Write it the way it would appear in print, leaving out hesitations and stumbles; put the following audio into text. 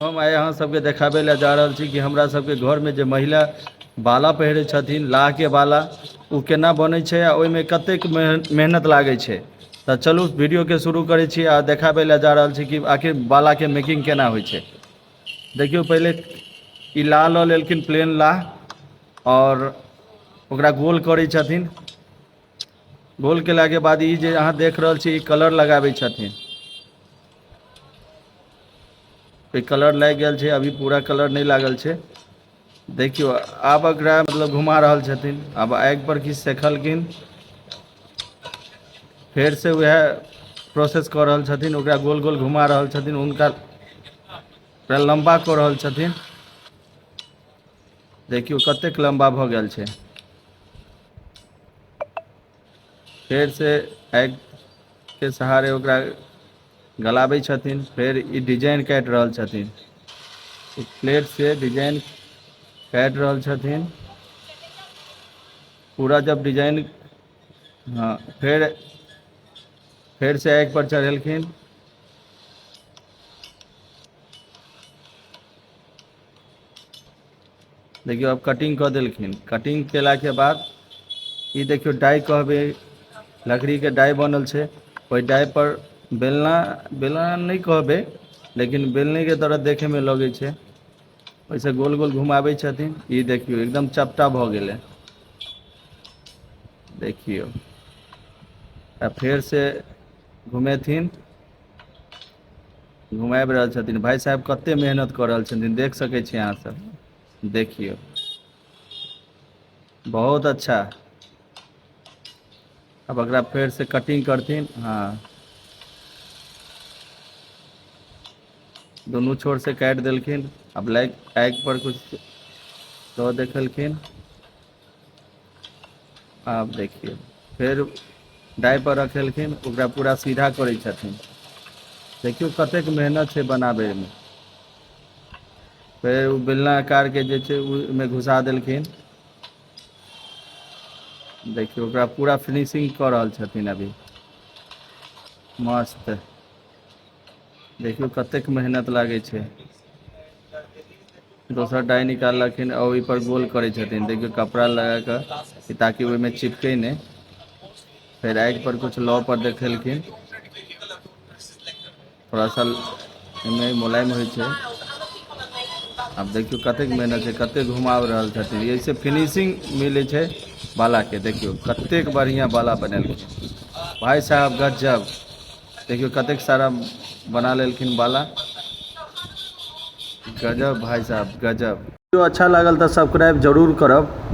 हम आइ अहाँ सबके देखाबै लए जा रहल छी कि हमरा सबके घर में जे महिला बाला पहिरे छथिन लाह के बाला उ केना बनै छै आ ओहिमे कतेक मेहनत लागै छै। तऽ चलू वीडियो के शुरू करै छी आ देखाबै लए जा रहल छी कि आखिर बाला के मेकिंग केना होइ छै। देखियौ पहिले ई लाह लऽ लेलखिन प्लेन लाह और ओकरा गोल करै छथिन। गोल केलाके बाद ई जे अहाँ देख रहल छी ई कलर लगाबै छथिन। कलर लागि गेल छै, अभी पूरा कलर नहि लागल छै। देखियौ आब एकरा मतलब घुमा रहल छथिन, आब आगि पर किछु सेकलखिन फेरसँ वएह प्रोसेस कऽ रहल छथिन, ओकरा गोल गोल घुमा रहल छथिन, हुनका ओकरा लम्बा कऽ रहल छथिन। देखियौ कतेक लम्बा भऽ गेल छै। फेरसँ आगिके सहारे ओकरा गलाबै छथिन, फेर ई डिजाइन काटि रहल छथिन। प्लेट से डिजाइन काटि रहल छथिन। पूरा जब डिजाइन हाँ फेर से आगि पर चढ़ेलखिन। देखियौ अब कटिंग कऽ देलखिन, कटिंग केलाके बाद ई देखियौ डाइ कहबै लकड़ीके डाइ बनल छै, ओहि डाइ पर बेलना नहि कहबै लेकिन बेलने के तरह देखेमे लगै छै। ओइसे गोल गोल घुमाबै छथिन, ई देखियौ एकदम चपटा भऽ गेलै। देखियौ आ फेरसँ घुमेथिन, घुमाबि रहल छथिन। भाय साहब कते मेहनत कऽ रहल छथिन देख सकै छी अहाँ सब। देखियौ बहुत अच्छा। अब एकरा फेर से कटिंग करथिन। हाँ दुनू छोर से काटि देलखिन। अब आगि पर कुछ दऽ देखेलखिन। आब देखियौ फेर डाइ पर रखेलखिन, ओकरा पूरा सीधा करै छथिन। देखियौ कतेक मेहनत छै बनाबैमे। फेर ओ बेलना आकारके जे छै ओहिमे घुसा देलखिन। देखियौ ओकरा पूरा फिनिशिंग कऽ रहल छथिन अभी। मस्त देखियौ कतेक मेहनत लागै छै। दोसर डाइ निकाललखिन आ ओहिपर गोल करै छथिन। देखियौ कपड़ा लगा कऽ ताकि ओहिमे चिपकै नहि। फेर आगि पर कुछ लऽ पर देखेलखिन। थोड़ा सा एहिमे मुलायम होइ छै। आब देखियौ कतेक मेहनत छै, कतेक घुमाव रहल छथिन, एहिसे फिनिशिंग मिलै छै बालाके। देखियौ कतेक बढ़िआँ बाला बनेलखिन भाय साहब गजब। देखियौ कतेक सारा बना लेलखिन बाला। गजब भाई साहब गजब। वीडियो अच्छा लागल तऽ सब्सक्राइब जरूर करब।